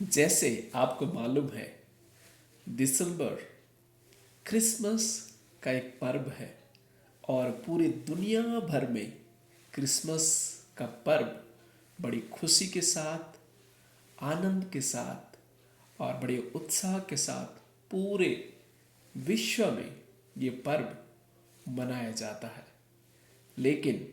जैसे आपको मालूम है, दिसंबर क्रिसमस का एक पर्व है और पूरी दुनिया भर में क्रिसमस का पर्व बड़ी खुशी के साथ, आनंद के साथ और बड़े उत्साह के साथ पूरे विश्व में ये पर्व मनाया जाता है। लेकिन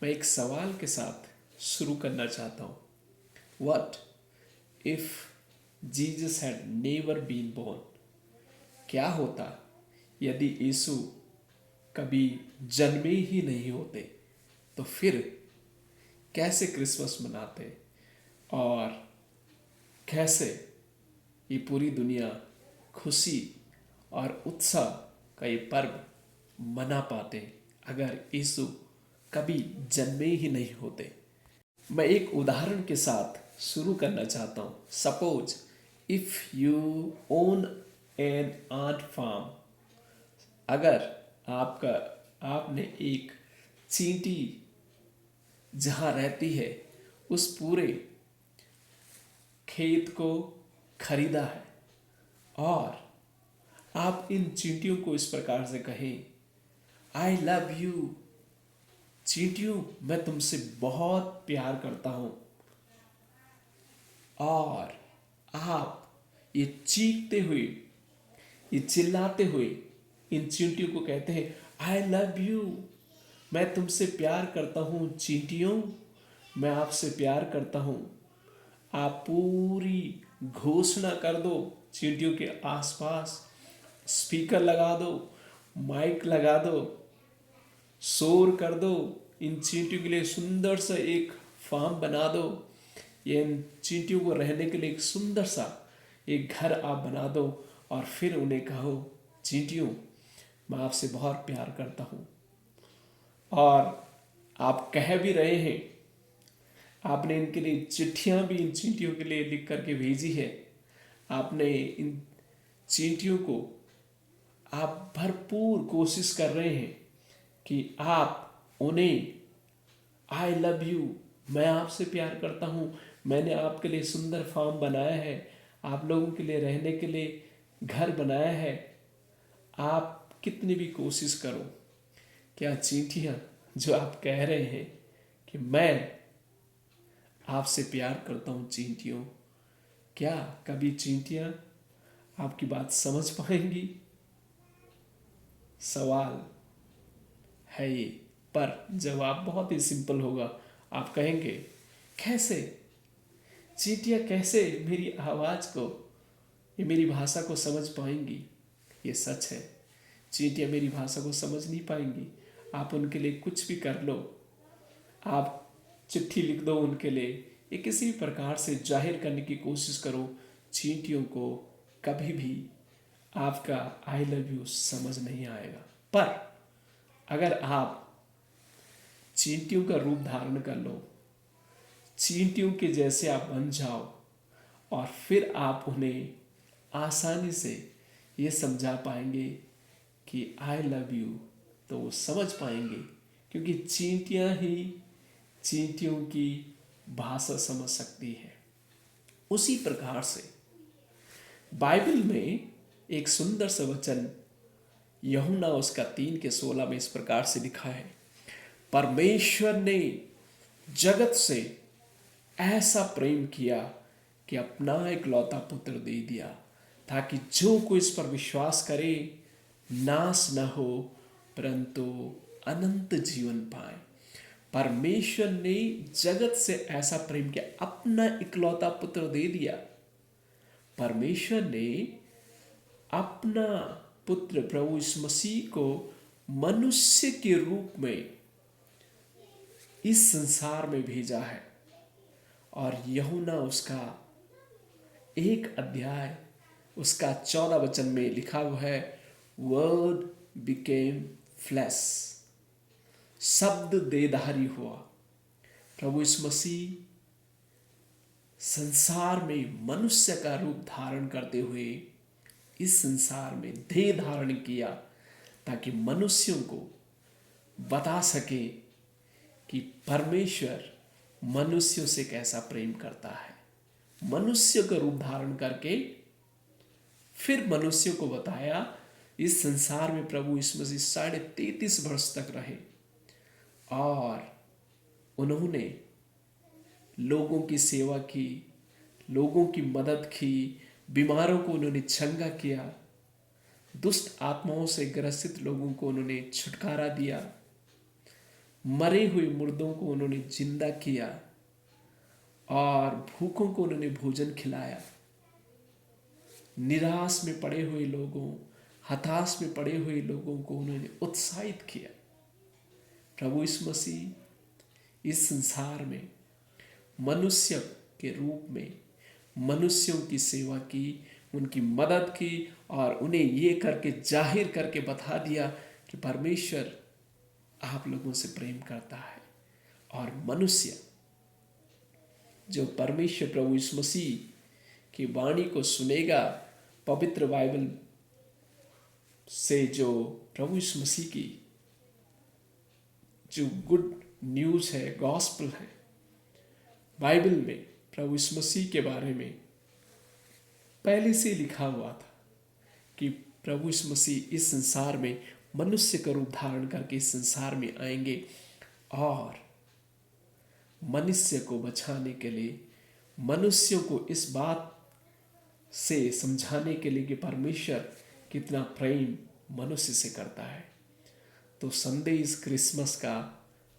मैं एक सवाल के साथ शुरू करना चाहता हूँ। What if Jesus had never been born? क्या होता यदि यीशु कभी जन्मे ही नहीं होते? तो फिर कैसे क्रिसमस मनाते और कैसे ये पूरी दुनिया खुशी और उत्साह का ये पर्व मना पाते अगर यीशु कभी जन्मे ही नहीं होते? मैं एक उदाहरण के साथ शुरू करना चाहता हूँ। Suppose if you own an art form, अगर आपने एक चींटी जहाँ रहती है उस पूरे खेत को खरीदा है और आप इन चींटियों को इस प्रकार से कहें, आई लव यू चींटियों, मैं तुमसे बहुत प्यार करता हूं, और आप ये चीखते हुए, ये चिल्लाते हुए इन चींटियों को कहते हैं, आई लव यू, मैं तुमसे प्यार करता हूं चींटियों, मैं आपसे प्यार करता हूं। आप पूरी घोषणा कर दो, चींटियों के आसपास स्पीकर लगा दो, माइक लगा दो, शोर कर दो, इन चींटियों के लिए सुंदर सा एक फार्म बना दो, ये इन चींटियों को रहने के लिए एक सुंदर सा एक घर आप बना दो और फिर उन्हें कहो, चींटियों मैं आपसे बहुत प्यार करता हूँ। और आप कह भी रहे हैं, आपने इनके लिए चिट्ठियाँ भी इन चींटियों के लिए लिख करके भेजी है, आपने इन चींटियों को आप भरपूर कोशिश कर रहे हैं कि आप उन्हें आई लव यू, मैं आपसे प्यार करता हूँ, मैंने आपके लिए सुंदर फार्म बनाया है, आप लोगों के लिए रहने के लिए घर बनाया है, आप कितनी भी कोशिश करो, क्या चींटियाँ जो आप कह रहे हैं कि मैं आपसे प्यार करता हूँ चींटियों, क्या कभी चींटियाँ आपकी बात समझ पाएंगी? सवाल है ये, पर जवाब बहुत ही सिंपल होगा। आप कहेंगे, कैसे चींटियाँ कैसे मेरी आवाज़ को, ये मेरी भाषा को समझ पाएंगी? ये सच है, चींटियाँ मेरी भाषा को समझ नहीं पाएंगी। आप उनके लिए कुछ भी कर लो, आप चिट्ठी लिख दो उनके लिए, ये किसी भी प्रकार से जाहिर करने की कोशिश करो, चींटियों को कभी भी आपका आई लव यू समझ नहीं आएगा। पर अगर आप चींटियों का रूप धारण कर लो, चींटियों के जैसे आप बन जाओ और फिर आप उन्हें आसानी से ये समझा पाएंगे कि आई लव यू, तो वो समझ पाएंगे, क्योंकि चींटियाँ ही चींटियों की भाषा समझ सकती है। उसी प्रकार से बाइबल में एक सुंदर सा वचन यूहन्ना उसका 3:16 में इस प्रकार से लिखा है, परमेश्वर ने जगत से ऐसा प्रेम किया कि अपना इकलौता पुत्र दे दिया, ताकि जो कोई इस पर विश्वास करे नाश न हो परंतु अनंत जीवन पाए। परमेश्वर ने जगत से ऐसा प्रेम किया, अपना इकलौता पुत्र दे दिया। परमेश्वर ने अपना पुत्र प्रभु यीशु मसीह को मनुष्य के रूप में इस संसार में भेजा है। और यूहन्ना उसका 1 अध्याय उसका 14 वचन में लिखा हुआ है, वर्ड बिकेम फ्लैश, शब्द देहधारी हुआ। प्रभु यीशु मसीह संसार में मनुष्य का रूप धारण करते हुए इस संसार में देह धारण किया, ताकि मनुष्यों को बता सके कि परमेश्वर मनुष्यों से कैसा प्रेम करता है, मनुष्य का रूप धारण करके फिर मनुष्यों को बताया। इस संसार में प्रभु यीशु मसीह 33.5 वर्ष तक रहे और उन्होंने लोगों की सेवा की, लोगों की मदद की, बीमारों को उन्होंने चंगा किया, दुष्ट आत्माओं से ग्रसित लोगों को उन्होंने छुटकारा दिया, मरे हुए मुर्दों को उन्होंने जिंदा किया और भूखों को उन्होंने भोजन खिलाया। निराश में पड़े हुए लोगों, हताश में पड़े हुए लोगों को उन्होंने उत्साहित किया। प्रभु यीशु मसीह इस संसार में मनुष्य के रूप में मनुष्यों की सेवा की, उनकी मदद की और उन्हें ये करके जाहिर करके बता दिया कि परमेश्वर आप लोगों से प्रेम करता है। और मनुष्य जो परमेश्वर प्रभु यीशु मसीह की वाणी को सुनेगा, पवित्र बाइबल से जो प्रभु यीशु मसीह की जो गुड न्यूज़ है, गॉस्पेल है, बाइबल में प्रभु यीशु मसीह के बारे में पहले से लिखा हुआ था कि प्रभु यीशु मसीह इस संसार में मनुष्य का रूप धारण करके इस संसार में आएंगे और मनुष्य को बचाने के लिए, मनुष्यों को इस बात से समझाने के लिए कि परमेश्वर कितना प्रेम मनुष्य से करता है। तो संदेश क्रिसमस का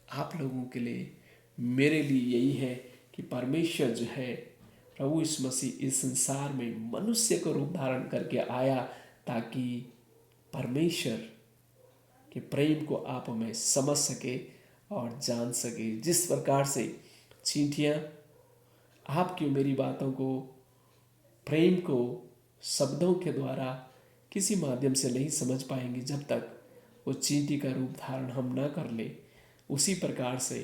आप लोगों के लिए, मेरे लिए यही है कि परमेश्वर जो है, प्रभु यीशु मसीह इस संसार में मनुष्य को रूप धारण करके आया ताकि परमेश्वर के प्रेम को आप में समझ सके और जान सके। जिस प्रकार से चींटियाँ आपकी मेरी बातों को, प्रेम को शब्दों के द्वारा किसी माध्यम से नहीं समझ पाएंगी जब तक वो चींटी का रूप धारण हम ना कर ले, उसी प्रकार से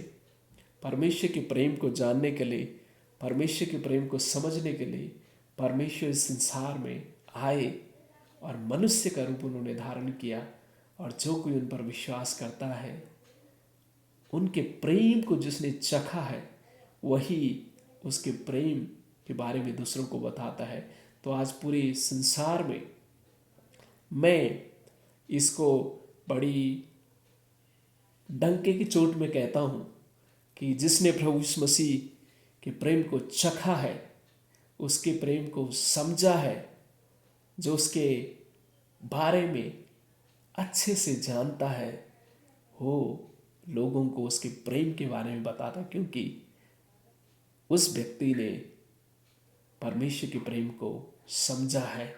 परमेश्वर के प्रेम को जानने के लिए, परमेश्वर के प्रेम को समझने के लिए परमेश्वर इस संसार में आए और मनुष्य का रूप उन्होंने धारण किया। और जो कोई उन पर विश्वास करता है, उनके प्रेम को जिसने चखा है, वही उसके प्रेम के बारे में दूसरों को बताता है। तो आज पूरे संसार में मैं इसको बड़ी डंके की चोट में कहता हूँ कि जिसने प्रभु यीशु मसीह के प्रेम को चखा है, उसके प्रेम को समझा है, जो उसके बारे में अच्छे से जानता है, वो लोगों को उसके प्रेम के बारे में बताता, क्योंकि उस व्यक्ति ने परमेश्वर के प्रेम को समझा है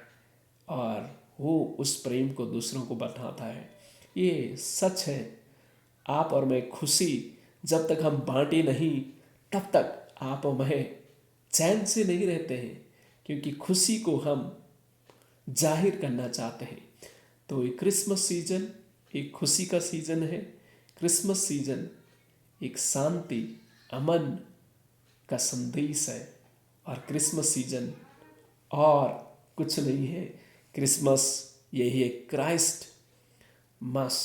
और वो उस प्रेम को दूसरों को बताता है। ये सच है। आप और मैं खुशी जब तक हम बांटे नहीं, तब तक आप और मैं चैन से नहीं रहते हैं, क्योंकि खुशी को हम जाहिर करना चाहते हैं। तो ये क्रिसमस सीजन एक खुशी का सीजन है। क्रिसमस सीजन एक शांति, अमन का संदेश है। और क्रिसमस सीजन और कुछ नहीं है। क्रिसमस यही है, क्राइस्ट मस,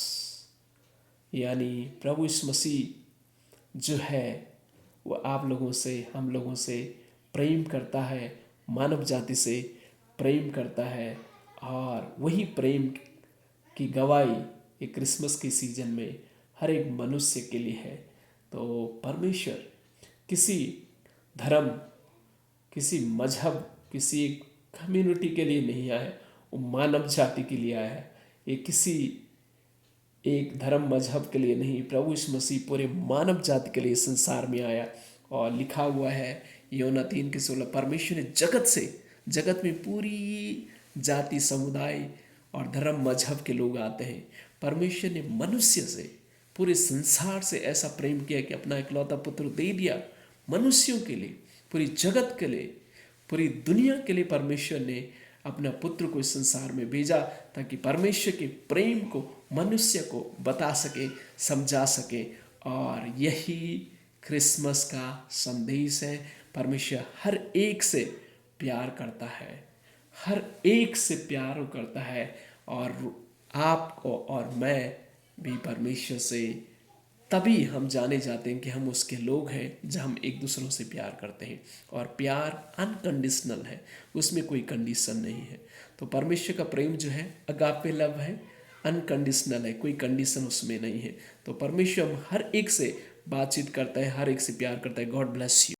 यानी प्रभु यीशु मसीह जो है वो आप लोगों से, हम लोगों से प्रेम करता है, मानव जाति से प्रेम करता है। और वही प्रेम की गवाही ये क्रिसमस के सीजन में हर एक मनुष्य के लिए है। तो परमेश्वर किसी धर्म, किसी मजहब, किसी एक कम्युनिटी के लिए नहीं आया, वो मानव जाति के लिए आया है। ये किसी एक धर्म मजहब के लिए नहीं, प्रभु यीशु मसीह पूरे मानव जाति के लिए संसार में आया। और लिखा हुआ है योना 3:16, परमेश्वर ने जगत में पूरी जाति, समुदाय और धर्म मजहब के लोग आते हैं। परमेश्वर ने मनुष्य से, पूरे संसार से ऐसा प्रेम किया कि अपना इकलौता पुत्र दे दिया मनुष्यों के लिए, पूरी जगत के लिए, पूरी दुनिया के लिए। परमेश्वर ने अपना पुत्र को इस संसार में भेजा ताकि परमेश्वर के प्रेम को मनुष्य को बता सके, समझा सके। और यही क्रिसमस का संदेश है। परमेश्वर हर एक से प्यार करता है, हर एक से प्यार करता है। और आपको और मैं भी परमेश्वर से तभी हम जाने जाते हैं कि हम उसके लोग हैं, जब हम एक दूसरों से प्यार करते हैं। और प्यार अनकंडीशनल है, उसमें कोई कंडीशन नहीं है। तो परमेश्वर का प्रेम जो है अगापे लव है, अनकंडीशनल है, कोई कंडीशन उसमें नहीं है। तो परमेश्वर हर एक से बातचीत करता है, हर एक से प्यार करता है। God bless you.